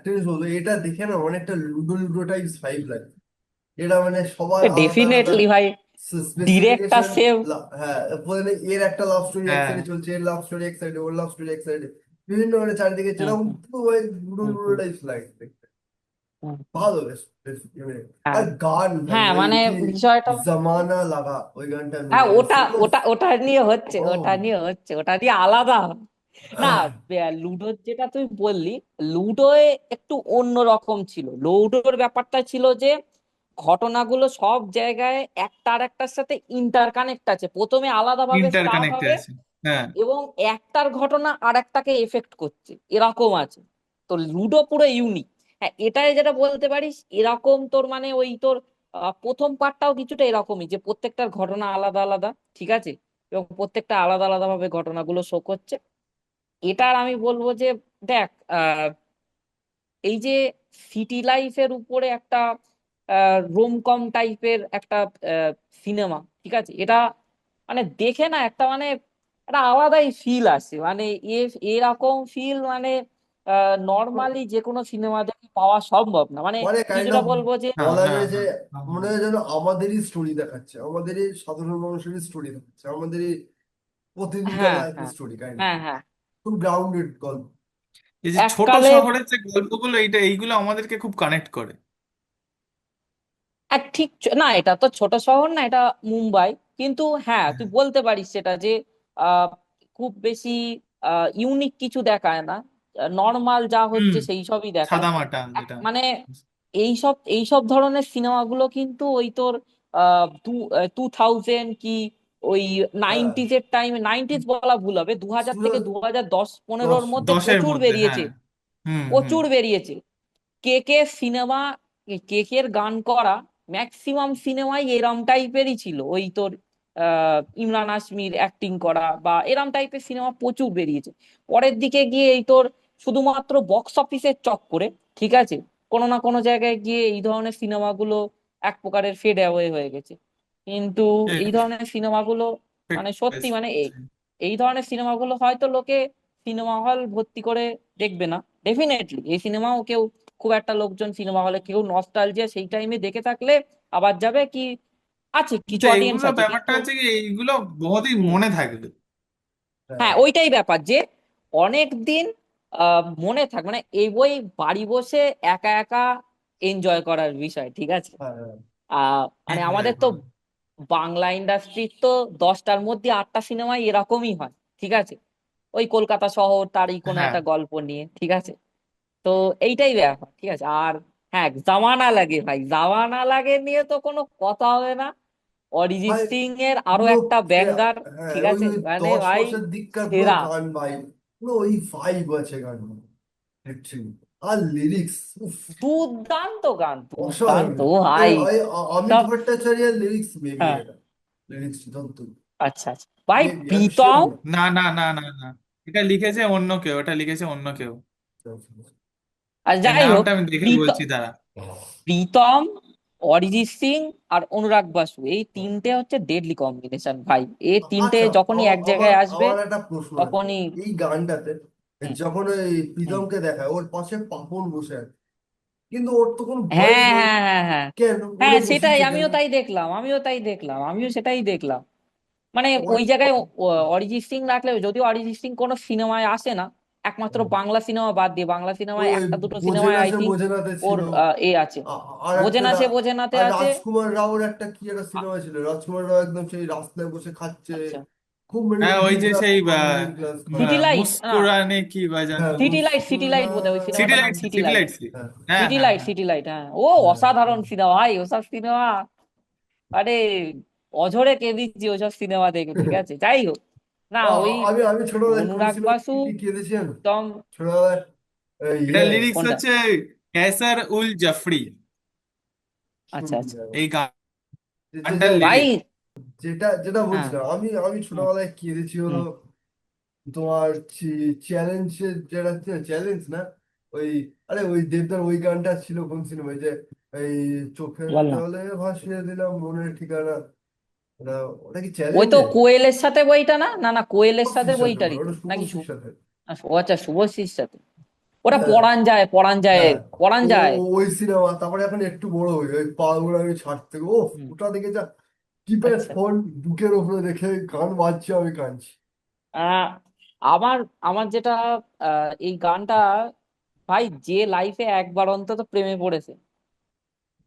একটা জিনিস বলবো, এটা দেখে না অনেকটা লুডো লুডো টাইপ ভাইব লাগে। এটা মানে সবার আলাদা আলাদা ডেফিনেটলি ভাই, ডিরেক্টর স্পেসিফিকেশন। সেভ। হ্যাঁ, বলে এর একটা লাভ স্টোরি এক হ্যাঁ সাইডে চলছে, এর লাভ স্টোরি এক সাইডে, ওর লাভ স্টোরি এক সাইডে, বিভিন্ন মানে চারিদিকে হুম যেরকম হুম পুরো ভাই লুডো হুম লুডো হুম টাইপ লাগে দেখতে। হুম হুম। ভালো বেশ বেশ হ্যাঁ আর গান ভাই হ্যাঁ, ওই মানে কি বিষয়টা জামানা লাগা, ওই গানটা হ্যাঁ, ওই ওটা সোলো। ওটা ওটা নিয়ে হচ্ছে, ও ওটা নিয়ে হচ্ছে, ওটা নিয়ে আলাদা। না, লুডোর যেটা তুই বললি, লুডোয় একটু অন্য রকম ছিল। লুডোর ব্যাপারটা ছিল যে ঘটনাগুলো সব জায়গায় একটা আর একটার সাথে ইন্টার কানেক্ট আছে, প্রথমে আলাদাভাবে ইন্টার স্টার্ট কানেক্টে হবে আছে। হ্যাঁ এবং একটার ঘটনা আর একটাকে এফেক্ট করছে, এরকম আছে। তো লুডো পুরো ইউনিক। হ্যাঁ, এটাই যেটা বলতে পারিস, এরকম তোর মানে ওই তোর প্রথম পার্টটাও কিছুটা এরকমই, যে প্রত্যেকটার ঘটনা আলাদা আলাদা, ঠিক আছে, এবং প্রত্যেকটা আলাদা আলাদা ভাবে ঘটনাগুলো শো করছে। এটার আমি বলবো যে দেখ, আহ, এই যে সিটি লাইফের উপরে একটা রোমকম টাইপের একটা সিনেমা, ঠিক আছে, এটা মানে দেখে না একটা মানে একটা আলাদাই ফিল আসে, মানে এরকম ফিল মানে নর্মালি যে কোনো সিনেমা দেখে পাওয়া সম্ভব না, মানে মানে কাইন্ড কিছুটা অফ বলবো যে হ্যাঁ বলা হ্যাঁ যায় যে হ্যাঁ মনে হ্যাঁ। হয় যেন আমাদেরই স্টোরি দেখাচ্ছে, আমাদেরই সাধারণ মানুষেরই স্টোরি দেখাচ্ছে, আমাদেরই প্রতিদিনকার হ্যাঁ লাইফের হ্যাঁ স্টোরি কাইন্ড অফ। হ্যাঁ হ্যাঁ, খুব গ্রাউন্ডেড গল্প। এই যে ছোট এককালে শহরের যে গল্পগুলো, এইগুলো আমাদেরকে খুব কানেক্ট করে। এক ঠিক না, এটা তো ছোট শহর না, এটা মুম্বাই। কিন্তু হ্যাঁ, তুই হ্যাঁ। বলতে পারিস সেটা যে আহ, খুব বেশি ইউনিক কিছু দেখায় না, নর্মাল যা হুম। হচ্ছে সেই সবই দেখায়। সাদামাটা যেটা। মানে এইসব ধরনের সিনেমাগুলো কিন্তু ওই তোর টু 2000 কি ওই হ্যাঁ, 90s এর টাইমে, 90s বলা ভুল হবে, 2000 থেকে সুরজ 2010-15-র দশ। মধ্যে দশের প্রচুর মধ্যে, হ্যাঁ। বেরিয়েছে, হুম হুম। প্রচুর বেরিয়েছে। কে সিনেমা, কেকের গান করা ম্যাক্সিমাম সিনেমাই এরম টাইপেরই ছিল, ওই তোর ইমরান হাশমির অ্যাক্টিং করা বা এরম টাইপের সিনেমা প্রচুর বেরিয়েছে। পরের দিকে গিয়ে এই তোর শুধুমাত্র বক্স অফিসের চক্করে, ঠিক আছে, কোনো না কোনো জায়গায় গিয়ে এই ধরনের সিনেমাগুলো এক প্রকারের ফেড অ্যাওয়ে হয়ে গেছে। কিন্তু এই ধরনের সিনেমাগুলো মানে সত্যি মানে এই ধরনের সিনেমাগুলো হয়তো লোকে সিনেমা হল ভর্তি করে দেখবে না, ডেফিনেটলি এই সিনেমাও কেউ খুব একটা লোকজন সিনেমা হলে কেউ নস্টালজিয়া সেই টাইমে দেখে থাকলে আবার যাবে কি, আছে কিছু কিন্তু অডিয়েন্স এইগুলো আছে ব্যাপারটা কিন্তু। হচ্ছে কি, এইগুলো বহুদিন হুম, মনে থাকবে। হ্যাঁ হ্যাঁ, ওইটাই ব্যাপার যে অনেক দিন মনে থাক, মানে এই বই বাড়ি বসে একা একা এনজয় করার বিষয়, ঠিক আছে। হ্যাঁ হ্যাঁ মানে এনজয় আমাদের তো করা। বাংলা ইন্ডাস্ট্রির তো 10টার মধ্যে 8টা সিনেমাই এরকমই হয়, ঠিক আছে, ওই কলকাতা শহর তারই কোনো হ্যাঁ। একটা গল্প নিয়ে, ঠিক আছে। তো এইটাই ব্যাপার, ঠিক আছে। আর হ্যাঁ, জামানা লাগে ভাই, জামানা লাগে নিয়ে তো কোনো কথা হবে না। অরিজিৎ ভাই, সিং এর আরো পুরো একটা ব্যাঙ্গার, হ্যাঁ ঠিক ওই আছে, ওই মানে দশ ভাই মাসের দিককার পুরো সেরা। গান ভাই, পুরো ওই ভাইব আছে গান, লিটারালি। আর লিরিক্স দুর্দান্ত গান, দুর্দান্ত অসাধারণ। ভাই। অমিত সব ভট্টাচার্যের লিরিক্স মেবি হ্যাঁ, এটা, লিরিক্স যত আচ্ছা আচ্ছা ভাই, মেবি, আমি শিওর প্রীতম। না। না না না না না, এটা লিখেছে অন্য কেউ, এটা লিখেছে অন্য কেউ। আর এর যাই হোক, নামটা আমি দেখে প্রীতম, বলছি, দাঁড়া। প্রীতম, অরিজিৎ সিং আর অনুরাগ বাসু, এই তিনটে হচ্ছে ডেডলি কম্বিনেশন ভাই। এই তিনটে আচ্ছা, যখনই এক আমার জায়গায় আসবে আমার একটা প্রশ্ন আছে। তখনই এই গানটাতে হুম, যখন ওই হুম। প্রীতমকে দেখায়, ওর পাশে পাপন বসে আছে, কিন্তু ওর তো কোনো ভয়েস হ্যাঁ নেই, হ্যাঁ হ্যাঁ হ্যাঁ কেন হ্যাঁ, ওরে সেটাই বসিয়েছে কেন? আমিও তাই দেখলাম, আমিও সেটাই দেখলাম। মানে ওর ওই জায়গায় অরিজিৎ সিং রাখলে, যদিও অরিজিৎ সিং কোনো সিনেমায় আসে না, একমাত্র বাংলা সিনেমা বাদ দিয়ে, বাংলা ওই সিনেমায় ওই একটা দুটো বোঝে সিনেমায় না আই সে থিঙ্ক বোঝে নাতে ওর ছিল। এ আছে, আর বোঝে একটা না সে বোঝে নাতে আর আছে। রাজকুমার রাওর একটা কি একটা আ- সিনেমা ছিল, রাজকুমার রাও একদম সেই রাস্তায় বসে খাচ্ছে, আচ্ছা, খুব মানে হ্যাঁ, ওই মিডিল যে ক্লাস, সেই মিডিল ক্লাস সিটি লাইট না, মুস্কুরানে কি বাজান। হ্যাঁ সিটি লাইট বোধ হয় ওই সিটি সিনেমাটার নাম, lights, city city light. Lights. হ্যাঁ হ্যাঁ হ্যাঁ হ্যাঁ। সিটি লাইট, হ্যাঁ, ও হ্যাঁ অসাধারণ হ্যাঁ। সিনেমা ভাই, ওসব সিনেমা আরে অঝরে কেঁদেছি ওসব সিনেমা দেখে, ঠিক আছে, যাই হোক। না ওই আমি আমি ছোটবেলায় কোন অনুরাগ সিনেমা বাসু কি কেঁদেছি জানো? একদম। ছোটবেলায় এটা ইয়ে লিরিক্স কোনটা? হচ্ছে কেসার উল জাফরি, আচ্ছা শুনবি আচ্ছা যাবো। এই গানটার যে ভাই। লিরিক্স। যেটা যেটা হ্যাঁ বলছিলাম, আমি হুম ছোটবেলায় কেঁদেছি হলো হুম, তোমার চ্যালেঞ্জের যেটা চ্যালেঞ্জ না, ওই আরে ওই দেবদার ওই গানটা ছিল কোন সিনেমায় যে এই চোখের বল না। জলে ভাসিয়ে দিলাম মনের ঠিকানা, ওটা ওটা কি ওই তো চ্যালেঞ্জের? কোয়েলের সাথে বইটা না, না না, কোয়েলের সাথে শুভশ্রীর সাথে, বইটারই তো ওটা নাকি শুভশ্রীর সাথে। ও আচ্ছা, শুভশ্রীর সাথে। ওটা হ্যাঁ পরাণ যায়, পরাণ যায়, হ্যাঁ পরাণ যায়। ওই সিনেমা, তারপরে এখন একটু বড় হয়ে ওই পা গুলো আমি ছাড়তে, ও হুম। ওটা দেখে যা, কিপ্যাড আচ্ছা। ফোন বুকের ওপরে রেখে গান বাজছে, আমি কাঁদছি। আহ আমার আমার যেটা এই গানটা, ভাই যে লাইফে একবার অন্তত প্রেমে পড়েছে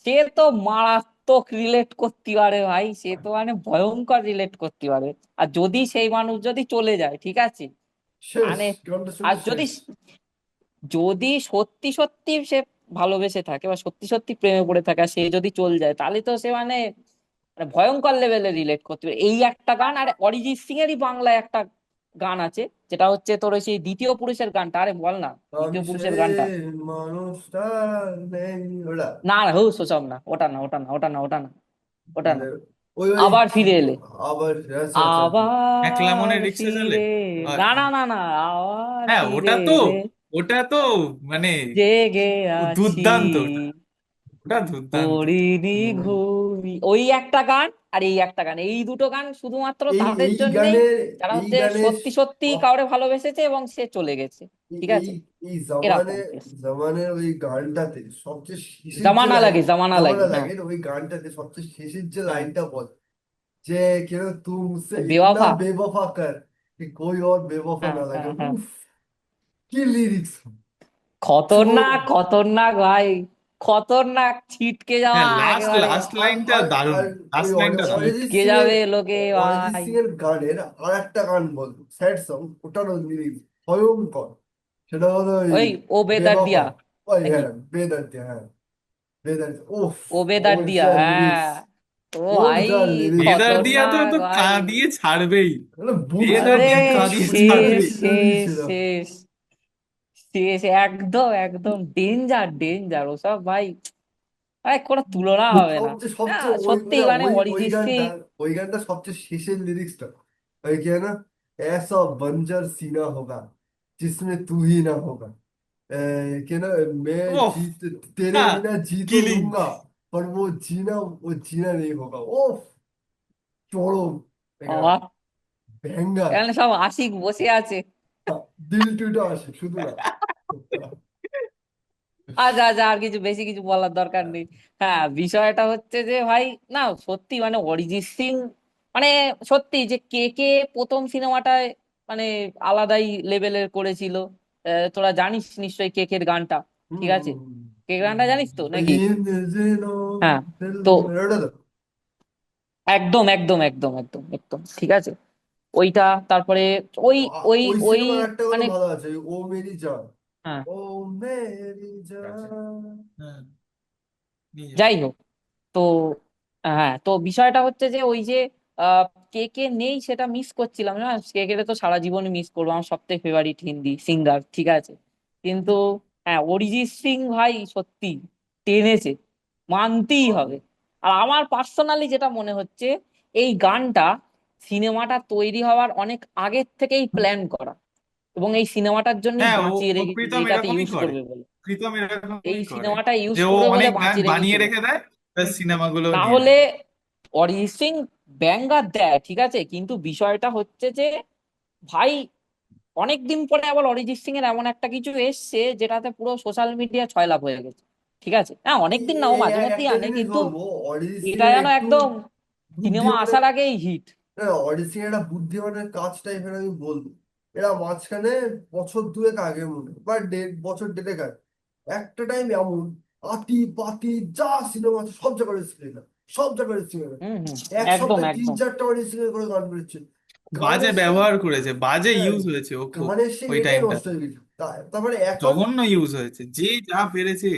সে তো মারাত্মক রিলেট করতে পারে ভাই, সে তো মানে ভয়ঙ্কর রিলেট করতে পারে। আর যদি সেই মানুষ যদি চলে যায়, ঠিক আছে, শেষ, মানে গানটা আর শুনে যদি শেষ। যদি সত্যি সত্যি সে ভালোবেসে থাকে বা সত্যি সত্যি প্রেমে পড়ে থাকে আর সে যদি চলে যায়, তাহলে তো সে মানে মানে ভয়ঙ্কর লেভেলে রিলেট করতে পারে। এই একটা গান, আর অরিজিৎ সিং এরই বাংলায় একটা গান আছে, যেটা হচ্ছে তোর ওই সেই দ্বিতীয় পুরুষের গানটা, আরে বল না, আমি দ্বিতীয় পুরুষের সেই গানটা। মানুষটা নেই, ওটা। না না, হু সব না, ওটা না, ওটা না, ওটা না, ওটা না, ওটা না। তাহলে ওই ওই আবার কি, ফিরে এলে, আবার, আচ্ছা আচ্ছা আচ্ছা। একলা মনে আবার রিক্সা চলে। ফিরে, আর না না না না, আবার হ্যাঁ, ফিরে ওটা তো, এলে, ওটা তো মানে জেগে আছি, দুর্দান্ত, ওটা দুর্দান্ত। করিনি হুম। ঘুমি, ওই একটা গান আর এই একটা গান, এই দুটো গান শুধুমাত্র এই তাদের এই জন্যেই গানে, যারা এই হচ্ছে গানে সত্যি সত্যি কাউরে ভালোবেসেছে এবং সে চলে গেছে, এই ঠিক এই আছে, এই জামানে, এরকম কেস। জামানের ওই গানটাতে সবচেয়ে শেষের যে জামানা লাইন, লাগে, জামানা লাগে, জামানা হ্যাঁ। লাগে ওই গানটাতে সবচেয়ে শেষের যে হ্যাঁ, লাইনটা বল, যে কেন তू मुझसे इतना বেওয়াফা। बेवफा कर कि कोई और बेवफा হ্যাঁ ना হ্যাঁ लगे, হ্যাঁ, উফ, কি লিরিক্স! খতরনাক, খতরনাক ভাই, খতরনাক, ছিটকে যাওয়া হ্যাঁ, লাস্ট একেবারে, আর লাস্ট লাইনটা আর দারুণ, আর ওই লাস্ট লাইনটা দারুণ। অরিজিৎ ছিটকে সিং এর, যাবে লোকে অরিজিৎ ভাই। সিং এর গানের আর একটা গান বলতো, স্যাড সং, ওটারও লিরিক্স ভয়ঙ্কর। সেটা হলো ওই ওই ও বেদর্দিয়া বেওয়াফা। ওই নাকি, হ্যাঁ, বেদর্দি, হ্যাঁ বেদর্দি, উফ, ও ওর বেদর্দিয়া, যা হ্যাঁ। লিরিক্স, ও ওর ভাই, যা লিরিক্স বেদার ছিল, দিয়া তো খতরনাক তো ভাই। কাঁদিয়ে ছাড়বেই, মানে বুক বেদার আরে ফাটিয়ে, দিয়া বুক কাঁদিয়ে ফাটিয়ে শেষ, ছাড়বেই। কেঁদে শেষ, দিয়েছিল। শেষ, শেষ, একদম একদম ডেঞ্জার, ডেঞ্জার ওসব ভাই, আরে কোনো তুলনা হবে না। সবচেয়ে হ্যাঁ সবচেয়ে ওই সত্যি মানে মানে ওই ওই অরিজিৎ গানটা, সিং। ওই গানটা সবচেয়ে শেষের লিরিক্সটা, ওই কি है ना, ऐसा बंजर सीना होगा जिसमें तू ही ना होगा, कि ना, मैं ওহ, जीत, तेरे হ্যাঁ, बिना जी तो কিলিং। लूंगा, पर वो जीना नहीं होगा, ओफ, চরম একেবারে বাবা, ভেঙ্গার, এখানে সব আশিক বসে আছে। দিল টুটা আসে শুধু না। আচ্ছা আচ্ছা, আর কিছু বেশি কিছু বলার দরকার নেই। হ্যাঁ, বিষয়টা হচ্ছে যে ভাই, না সত্যি মানে অরিজিৎ সিং, মানে সত্যি যে কে কে প্রথম সিনেমাটায় মানে আলাদাই লেভেলের করেছিল। তোরা জানিস নিশ্চয়ই কে কের গানটা, হুম ঠিক আছে, হুম হুম কে হুম গানটা জানিস তো ওই নাকি? ইন জিনো হ্যাঁ, ফিল, তো ওটা তো। একদম একদম একদম একদম একদম ঠিক আছে, ওইটা, তারপরে ওই ওই ওই ওই সিনেমার একটা গানও মানে, ভালো আছে, ও মেরি জান, হ্যাঁ, ও মেরি আছে। জান। হ্যাঁ, নিয়ে যাও। যাই হোক, তো হ্যাঁ, তো বিষয়টা হচ্ছে যে ওই যে আহ, কে কে নেই সেটা মিস করছিলাম না, কে কে তো সারা জীবন মিস করবো, আমার সব থেকে ফেভারিট হিন্দি সিঙ্গার, ঠিক আছে, কিন্তু হ্যাঁ অরিজিৎ সিং ভাই সত্যি টেনেছে, মানতেই হবে। আর আমার পার্সোনালি যেটা মনে হচ্ছে, এই গানটা সিনেমাটা তৈরি হওয়ার অনেক আগের থেকেই প্ল্যান করা, এবং এই সিনেমাটার জন্যই হ্যাঁ, ও বাঁচিয়ে ও রেখেছিল প্রীতম এটাতে এরকমই ইউজ করে, করবে বলে, প্রীতম এই এরকমই করে, সিনেমাটা ইউজ যে ও করবে বলে অনেক গান বাঁচিয়ে বানিয়ে রেখেছিল। রেখে দেয়, প্লাস সিনেমাগুলো নিয়ে তাহলে নেয়। অরিজিৎ সিং ব্যাঙ্গার দেয়, ঠিক আছে, কিন্তু বিষয়টা হচ্ছে যে ভাই অনেকদিন পরে আবার অরিজিৎ সিং এর এমন একটা কিছু এসছে যেটাতে পুরো সোশ্যাল মিডিয়া ছয়লাপ হয়ে গেছে, ঠিক আছে, হ্যাঁ অনেকদিন না, ও মাঝে মধ্যেই একটা আনে, জিনিস কিন্তু বলবো, অরিজিৎ সিং এটা এর যেন একটু একদম সিনেমা বুদ্ধিমানের, আসার আগেই হিট। না, অরিজিৎ সিং এর একটা বুদ্ধিমানের কাজ টাইপের আমি বলবো। এরা মাঝখানে বছর দুয়েক আগে মনে হয়, বা বছর দেড়েক আগে একটা টাইম এমন আতি পাতি যা সিনেমা আছে সব জায়গায় সিনেমা, সব জায়গায় সিনেমা, হুম হুম, এক একদম সপ্তাহে তিন একদম। চারটা অরিজিৎ সিং এর করে গান বেরোচ্ছে। বাজে গানের সেই, ব্যবহার করেছে, বাজে হ্যাঁ, ইউজ হয়েছে ও খুব, গানের সেই ওই এটাই নষ্ট টাইমটাতে হয়ে গেছে। তারপরে এখন, জঘন্য ইউজ হয়েছে, যে যা পেরেছে।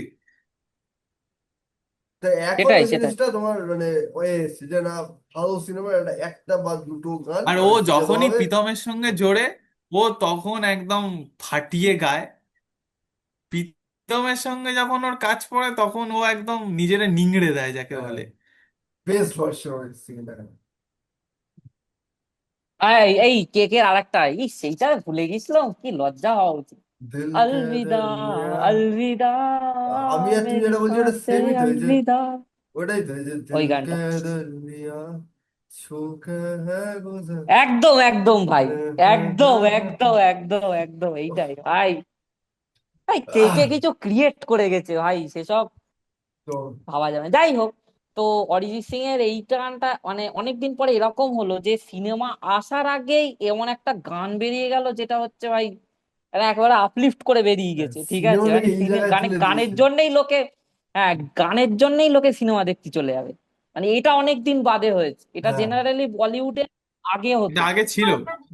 এখন সেটাই ওই সেটাই। জিনিসটা তোমার মানে ওই এসছে যে না, ভালো সিনেমা একটা বা দুটো গান আর ও মানে সিনেমা যখনই হবে। প্রীতমের সঙ্গে জোড়ে, ও তখন একদম ফাটিয়ে গায়। প্রীতমের সঙ্গে যখন ওর কাজ পড়ে, তখন ও একদম নিজেরে নিংড়ে দেয় যাকে হ্যাঁ, বলে। বেস্ট ভার্সন অরিজিৎ সিং এর দেখা। এই এই কে কে আর একটা, সেইটা ভুলে গেছিলাম, কি লজ্জা হওয়া উচিত। দিল কে अलविदा, দরমিয়া, अलविदा, আমি আর তুমি मेरी যেটা বলছি ওটা सांसें সেমই তো, এই যে अलविदा, ওটাই তো, এই যে ওই দিল কে গানটা দরমিয়া ছুকে হ্যাঁ গুজর, একদম একদম ভাই, হ্যাঁ, হ্যাঁ, একদম হ্যাঁ, হ্যাঁ, একদম একদম একদম এইটাই ভাই। ভাই কে কে কিছু ক্রিয়েট করে গেছে ভাই, সেসব তো ভাবা যাবে না। যাই হোক, তো অরিজিৎ সিং এর এইটা গানটা মানে অনেকদিন পরে এরকম হলো যে সিনেমা আসার আগেই এমন একটা গান বেরিয়ে গেল যেটা হচ্ছে ভাই মানে একেবারে আপলিফট করে বেরিয়ে গেছে, ঠিক আছে, মানে সিনেমাটাকে এই জায়গায় গানে তুলে গানের দিয়েছে। জন্যই লোকে, হ্যাঁ গানের জন্যই লোকে সিনেমা দেখতে চলে যাবে। মানে এটা অনেক দিন বাদে হয়েছে, এটা হ্যাঁ জেনারেলি বলিউডে আগে এটা হতো। আগে ছিল,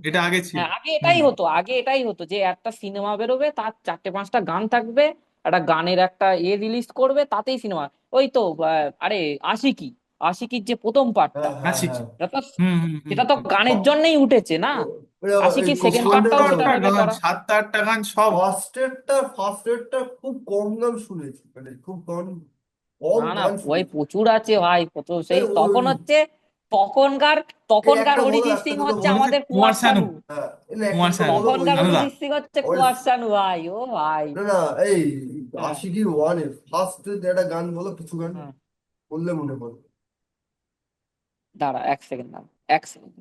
এটা আগে ছিল। হ্যাঁ আগে হুম। এটাই হতো, আগে এটাই হতো যে একটা সিনেমা বেরোবে, তার চারটে পাঁচটা গান থাকবে, একটা গানের একটা রিলিজ করবে, তাতেই সিনেমা। ওই তো আরে আশিকি, আশিকির যে প্রথম পার্টটা, হ্যাঁ হ্যাঁ আশিকি। হ্যাঁ। এটা তো হুম হুম হুম সেটা তো হুম। গানের জন্যই উঠেছে না। এই আশিকি সেকেন্ড কোনটা পার্টটাও সাতটা জানো, সেটা আটটা ভেবে গান, করা। সাতটা আটটা গান সব। ফার্স্ট এডটা খুব কম গান শুনেছি, মানে খুব কম কম না না, গান ওই শুনেছি। প্রচুর আছে ভাই, প্রচুর। সেই এই তখন ওই হচ্ছে তখনকার এই তখনকার একটা বলো, অরিজিৎ একটা সিং দুটো হচ্ছে বলো। বলেছে আমাদের কুমার কুমার শানু, শানু। হ্যাঁ, না একটা কুমার দুটো শানু, বলো ওই তখনকার গানটা। শানুদা। অরিজিৎ সিং হচ্ছে ওই কুমার শানু ভাই, ও ভাই। না না, এই হ্যাঁ আশিকি ওয়ানে ফার্স্ট একটা গান বলো, কিছু গান হ্যাঁ, বললে মনে পড়বে। দাঁড়া এক সেকেন্ড, দাঁড়া এক সেকেন্ড।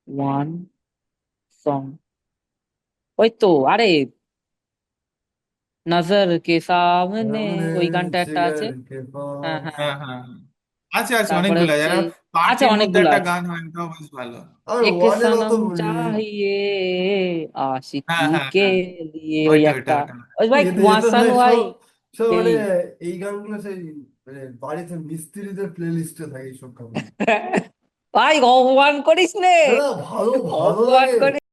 ওয়ান সং, ওই তো আরে নজর কে সামনে, সামনে ওই গানটা একটা জিগর আছে। কে হ্যাঁ পাস। হ্যাঁ হ্যাঁ হ্যাঁ। হ্যাঁ হ্যাঁ। আছে আছে তারপরে অনেকগুলো, হচ্ছে যারা আছে, পার্টির মধ্যে অনেকগুলো একটা আছে। গান হয়, ওটাও বেশ ভালো। আর এক ওয়ানের অত সনম চাহিয়ে হ্যাঁ আশিকি হ্যাঁ কে হ্যাঁ, লিয়ে, ওই ওইটা ওইটা একটা। ওইটা। ওই ভাই এতে কুমার এতে ভাই শানু ভাই সব সব মানে সেই। এই গানগুলো সেই মানে বাড়িতে মিস্ত্রিদের প্লে লিস্টে থাকে এইসব গান। ভাই অপমান করিস নে, না না, ভালো ভালো অপমান লাগে। করিস